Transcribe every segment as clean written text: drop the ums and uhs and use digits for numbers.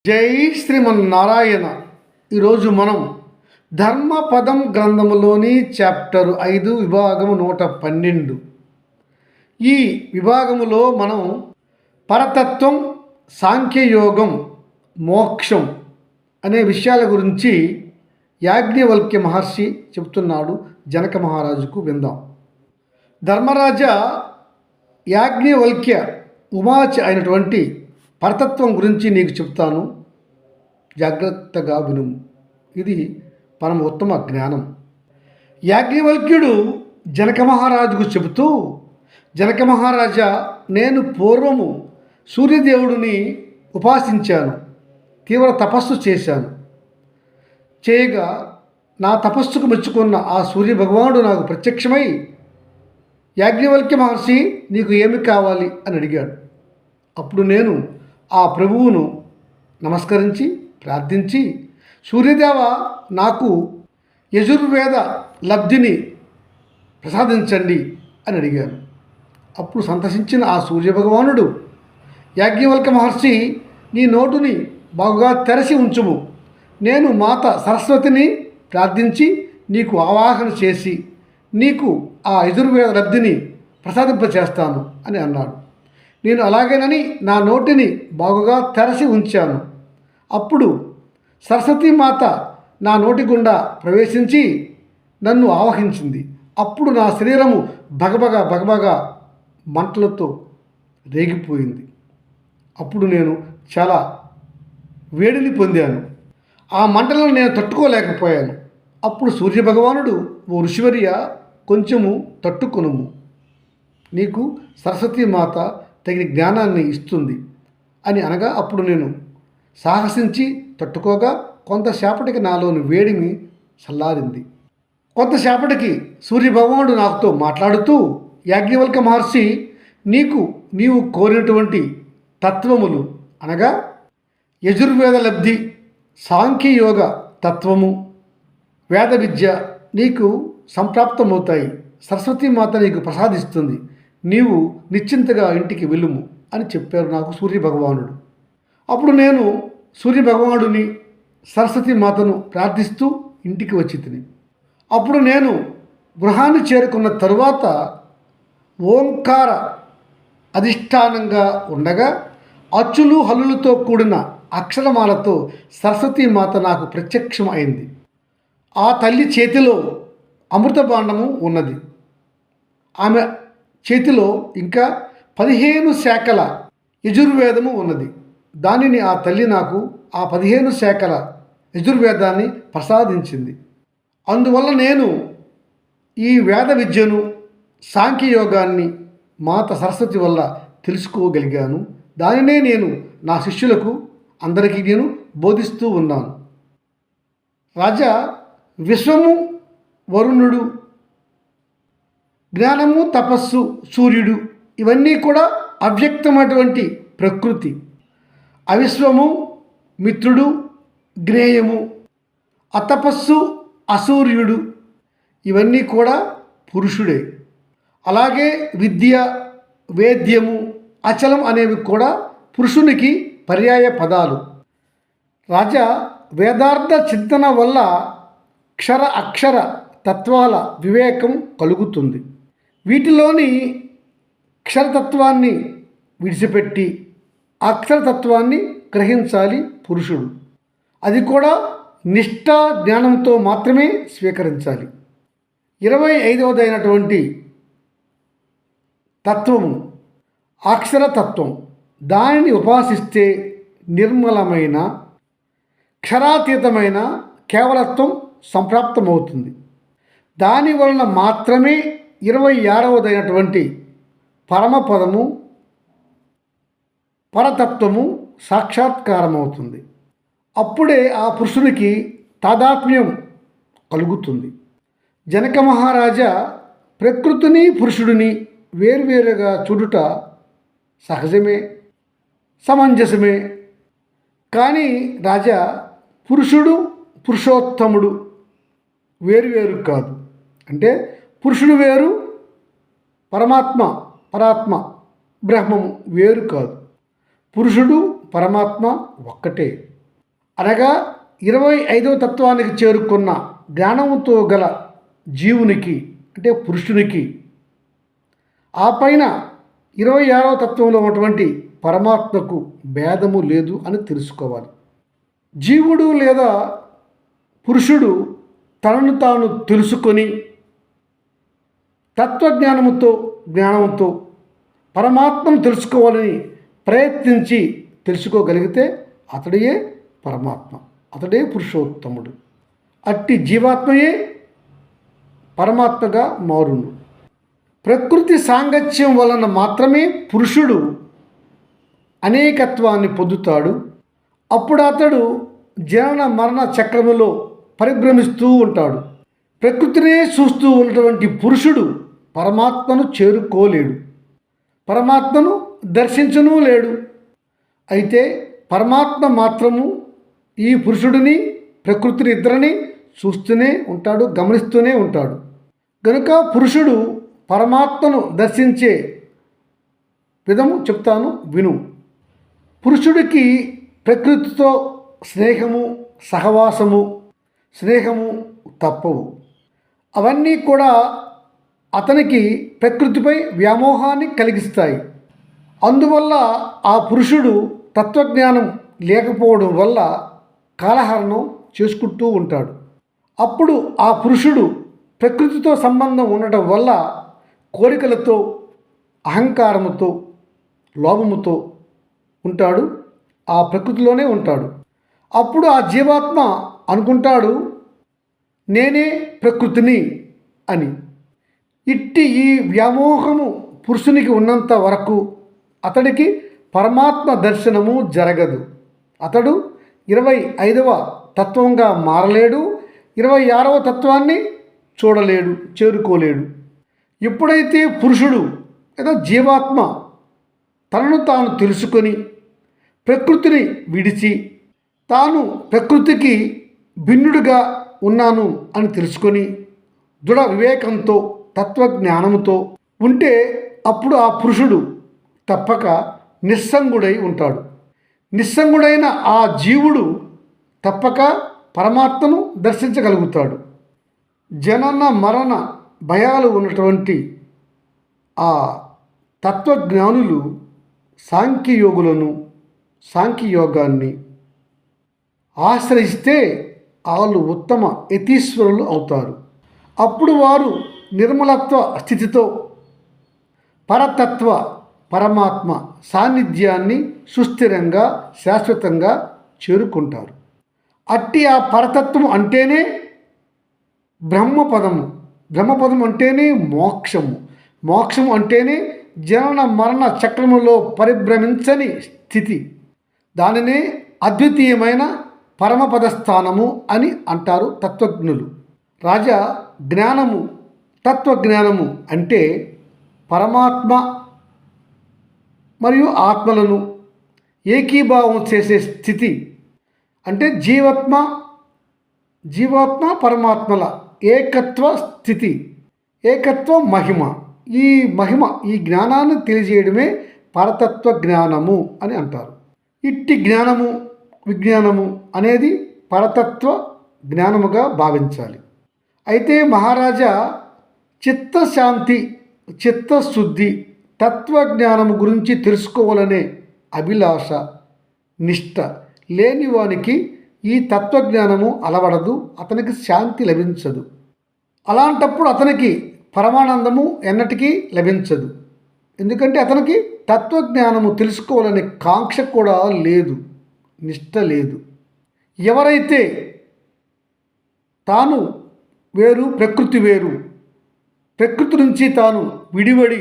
జై శ్రీమన్నారాయణ. ఈరోజు మనం ధర్మపదం గ్రంథములోని చాప్టర్ 5 విభాగము 112. ఈ విభాగములో మనం పరతత్వం, సాంఖ్యయోగం, మోక్షం అనే విషయాల గురించి యాజ్ఞవల్క్య మహర్షి చెబుతున్నాడు. జనక మహారాజుకు విందాం. ధర్మరాజా, యాజ్ఞవల్క్య ఉవాచ అయినటువంటి పరతత్వం గురించి నీకు చెప్తాను, జాగ్రత్తగా విను. ఇది పరమ ఉత్తమ జ్ఞానం. యాజ్ఞవల్క్యుడు జనక మహారాజుకు చెబుతూ, జనక మహారాజా, నేను పూర్వము సూర్యదేవుడిని ఉపాసించాను, తీవ్ర తపస్సు చేశాను. చేయగా నా తపస్సుకు మెచ్చుకున్న ఆ సూర్య భగవానుడు నాకు ప్రత్యక్షమై, యాజ్ఞవల్క్య మహర్షి, నీకు ఏమి కావాలి అని అడిగాడు. అప్పుడు నేను ఆ ప్రభువును నమస్కరించి ప్రార్థించి, సూర్యదేవ, నాకు యజుర్వేద లబ్ధిని ప్రసాదించండి అని అడిగాను. అప్పుడు సంతసించిన ఆ సూర్యభగవానుడు, యాజ్ఞవల్క్య మహర్షి, నీ నోటుని బాగుగా తెరచి ఉంచుము. నేను మాత సరస్వతిని ప్రార్థించి నీకు ఆవాహన చేసి నీకు ఆ యజుర్వేద లబ్ధిని ప్రసాదింపచేస్తాను అని అన్నాడు. నేను అలాగేనని నా నోటిని బాగుగా తెరచి ఉంచాను. అప్పుడు సరస్వతీమాత నా నోటి గుండా ప్రవేశించి నన్ను ఆవహించింది. అప్పుడు నా శరీరము భగభగ మంటలతో రేగిపోయింది. అప్పుడు నేను చాలా వేడిని పొందాను. ఆ మంటలను నేను తట్టుకోలేకపోయాను. అప్పుడు సూర్యభగవానుడు, ఓ ఋషివర్య, కొంచెము తట్టుకొనుము, నీకు సరస్వతీమాత తగిన జ్ఞానాన్ని ఇస్తుంది అని అనగా, అప్పుడు నేను సాహసించి తట్టుకోగా కొంతసేపటికి నాలోని వేడిని చల్లారింది. కొంతసేపటికి సూర్యభగవానుడు నాతో మాట్లాడుతూ, యాజ్ఞవల్క్య మహర్షి, నీవు కోరినటువంటి తత్వములు అనగా యజుర్వేద లబ్ధి, సాంఖ్యయోగ తత్వము, వేద విద్య నీకు సంప్రాప్తమవుతాయి. సరస్వతీమాత నీకు ప్రసాదిస్తుంది. నీవు నిశ్చింతగా ఇంటికి వెళ్ళుము అని చెప్పారు నాకు సూర్యభగవానుడు. అప్పుడు నేను సూర్యభగవానుడిని, సరస్వతీమాతను ప్రార్థిస్తూ ఇంటికి వచ్చి తిని, అప్పుడు నేను గృహాన్ని చేరుకున్న తరువాత ఓంకార అధిష్టానంగా ఉండగా అచ్చులు హల్లులతో కూడిన అక్షరమాలతో సరస్వతీమాత నాకు ప్రత్యక్షం అయింది. ఆ తల్లి చేతిలో అమృతభాండము ఉన్నది. ఆమె చేతిలో ఇంకా 15 శాఖల యజుర్వేదము ఉన్నది. దానిని ఆ తల్లి నాకు ఆ 15 శాఖల యజుర్వేదాన్ని ప్రసాదించింది. అందువల్ల నేను ఈ వేద విద్యను, సాంఖ్యయోగాన్ని మాత సరస్వతి వల్ల తెలుసుకోగలిగాను. దానినే నేను నా శిష్యులకు అందరికీ నేను బోధిస్తూ ఉన్నాను. రాజా, విశ్వము వరుణుడు, జ్ఞానము తపస్సు సూర్యుడు, ఇవన్నీ కూడా అవ్యక్తమైనటువంటి ప్రకృతి. అవిశ్వము మిత్రుడు, జ్ఞేయము, అతపస్సు అసూర్యుడు, ఇవన్నీ కూడా పురుషుడే. అలాగే విద్య, వేద్యము, అచలం అనేవి కూడా పురుషునికి పర్యాయ పదాలు. రాజా, వేదార్థ చింతన వల్ల క్షర అక్షర తత్వాల వివేకం కలుగుతుంది. వీటిలోని క్షరతత్వాన్ని విడిచిపెట్టి అక్షరతత్వాన్ని గ్రహించాలి పురుషుడు. అది కూడా నిష్ఠా జ్ఞానంతో మాత్రమే స్వీకరించాలి. 25వదైనటువంటి తత్వము అక్షరతత్వం. దానిని ఉపాసిస్తే నిర్మలమైన క్షరాతీతమైన కేవలత్వం సంప్రాప్తమవుతుంది. దాని వలన మాత్రమే 26వదైనటువంటి పరమపదము, పరతత్వము సాక్షాత్కారమవుతుంది. అప్పుడే ఆ పురుషునికి తాదాత్మ్యం కలుగుతుంది. జనక మహారాజా, ప్రకృతిని పురుషుడిని వేర్వేరుగా చూడుట సహజమే, సమంజసమే. కానీ రాజా, పురుషుడు పురుషోత్తముడు వేరువేరు కాదు. అంటే పురుషుడు వేరు, పరమాత్మ పరాత్మ బ్రహ్మము వేరు కాదు. పురుషుడు పరమాత్మ ఒక్కటే. అనగా 25వ తత్వానికి చేరుకున్న జ్ఞానముతో గల జీవునికి అంటే పురుషునికి ఆ పైన 26వ తత్వంలో ఉన్నటువంటి పరమాత్మకు భేదము లేదు అని తెలుసుకోవాలి. జీవుడు లేదా పురుషుడు తనను తాను తెలుసుకొని జ్ఞానంతో పరమాత్మను తెలుసుకోవాలని ప్రయత్నించి తెలుసుకోగలిగితే అతడే పరమాత్మ, అతడే పురుషోత్తముడు. అట్టి జీవాత్మయే పరమాత్మగా మారును. ప్రకృతి సాంగత్యం వలన మాత్రమే పురుషుడు అనేకత్వాన్ని పొందుతాడు. అప్పుడు అతడు జనన మరణ చక్రములో పరిభ్రమిస్తూ ఉంటాడు. ప్రకృతినే చూస్తూ ఉన్నటువంటి పురుషుడు పరమాత్మను చేరుకోలేడు, పరమాత్మను దర్శించనూ లేడు. అయితే పరమాత్మ మాత్రము ఈ పురుషుడిని ప్రకృతిని ఇద్దరిని చూస్తూనే ఉంటాడు, గమనిస్తూనే ఉంటాడు. కనుక పురుషుడు పరమాత్మను దర్శించే విధము చెప్తాను విను. పురుషుడికి ప్రకృతితో స్నేహము తప్పవు. అవన్నీ కూడా అతనికి ప్రకృతిపై వ్యామోహాన్ని కలిగిస్తాయి. అందువల్ల ఆ పురుషుడు తత్వజ్ఞానం లేకపోవడం వల్ల కాలహరణం చేసుకుంటూ ఉంటాడు. అప్పుడు ఆ పురుషుడు ప్రకృతితో సంబంధం ఉండటం వల్ల కోరికలతో, అహంకారముతో, లోభముతో ఉంటాడు, ఆ ప్రకృతిలోనే ఉంటాడు. అప్పుడు ఆ జీవాత్మ అనుకుంటాడు నేనే ప్రకృతిని అని. ఇట్టి ఈ వ్యామోహము పురుషునికి ఉన్నంత వరకు అతడికి పరమాత్మ దర్శనము జరగదు. అతడు 25వ తత్వంగా మారలేడు, 26వ తత్వాన్ని చూడలేడు, చేరుకోలేడు. ఎప్పుడైతే పురుషుడు లేదా జీవాత్మ తనను తాను తెలుసుకొని ప్రకృతిని విడిచి తాను ప్రకృతికి భిన్నుడిగా ఉన్నాను అని తెలుసుకొని దృఢ వివేకంతో తత్వజ్ఞానముతో ఉంటే అప్పుడు ఆ పురుషుడు తప్పక నిస్సంగుడై ఉంటాడు. నిస్సంగుడైన ఆ జీవుడు తప్పక పరమాత్మను దర్శించగలుగుతాడు. జనన మరణ భయాలు ఉన్నటువంటి ఆ తత్వజ్ఞానులు సాంఖ్యయోగాన్ని ఆశ్రయిస్తే వాళ్ళు ఉత్తమ యతీశ్వరులు అవుతారు. అప్పుడు వారు నిర్మలత్వ స్థితితో పరమాత్మ సాన్నిధ్యాన్ని సుస్థిరంగా శాశ్వతంగా చేరుకుంటారు. అట్టి ఆ పరతత్వం అంటేనే బ్రహ్మపదము అంటేనే మోక్షము అంటేనే జనన మరణ చక్రములో పరిభ్రమించని స్థితి. దానినే అద్వితీయమైన పరమపదస్థానము అని అంటారు తత్వజ్ఞులు. రాజా, తత్వజ్ఞానము అంటే పరమాత్మ మరియు ఆత్మలను ఏకీభావం చేసే స్థితి. అంటే జీవాత్మ పరమాత్మల ఏకత్వ స్థితి, ఏకత్వ మహిమ. ఈ జ్ఞానాన్ని తెలియజేయడమే పరతత్వ జ్ఞానము అని అంటారు. ఇట్టి విజ్ఞానము అనేది పరతత్వ జ్ఞానముగా భావించాలి. అయితే మహారాజా, చిత్తశాంతి, చిత్తశుద్ధి, తత్వజ్ఞానము గురించి తెలుసుకోవాలనే అభిలాష, నిష్ట లేనివానికి ఈ తత్వజ్ఞానము అలవడదు, అతనికి శాంతి లభించదు. అలాంటప్పుడు అతనికి పరమానందము ఎన్నటికీ లభించదు. ఎందుకంటే అతనికి తత్వజ్ఞానము తెలుసుకోవాలనే కాంక్ష కూడా లేదు, నిష్ట లేదు. ఎవరైతే తాను వేరు, ప్రకృతి వేరు, ప్రకృతి నుంచి తాను విడివడి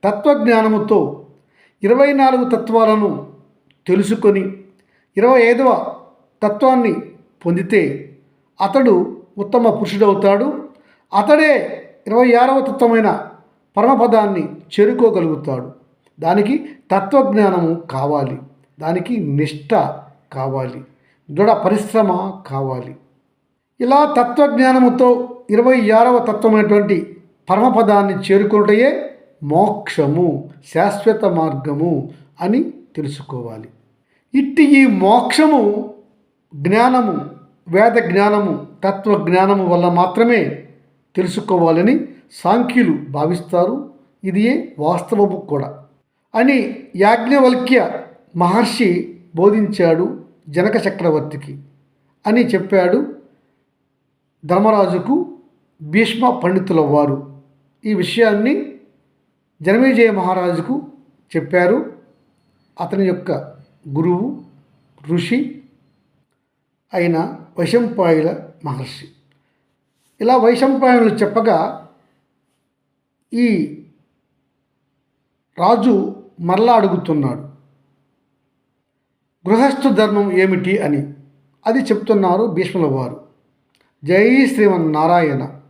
తత్వజ్ఞానముతో 24 తత్వాలను తెలుసుకొని 25వ తత్వాన్ని పొందితే అతడు ఉత్తమ పురుషుడవుతాడు. అతడే 26వ తత్వమైన పరమపదాన్ని చేరుకోగలుగుతాడు. దానికి తత్వజ్ఞానము కావాలి, దానికి నిష్ట కావాలి, దృఢ పరిశ్రమ కావాలి. ఇలా తత్వజ్ఞానముతో 26వ తత్వమైనటువంటి పరమపదాన్ని చేరుకున్నటయే మోక్షము, శాశ్వత మార్గము అని తెలుసుకోవాలి. ఇట్టి ఈ మోక్షము జ్ఞానము, వేద జ్ఞానము, తత్వజ్ఞానము వల్ల మాత్రమే తెలుసుకోవాలని సాంఖ్యులు భావిస్తారు. ఇదియే వాస్తవము కూడా అని యాజ్ఞవల్క్య మహర్షి బోధించాడు జనక చక్రవర్తికి అని చెప్పాడు ధర్మరాజుకు భీష్మ పండితుల వారు. ఈ విషయాన్ని జనమేజయ మహారాజుకు చెప్పారు అతని యొక్క గురువు ఋషి అయిన వైశంపాయన మహర్షి. ఇలా వైశంపాయనులు చెప్పగా ఈ రాజు మరలా అడుగుతున్నాడు గృహస్థు ధర్మం ఏమిటి అని. అది చెప్తున్నారు భీష్ముల వారు. జై శ్రీమన్నారాయణ.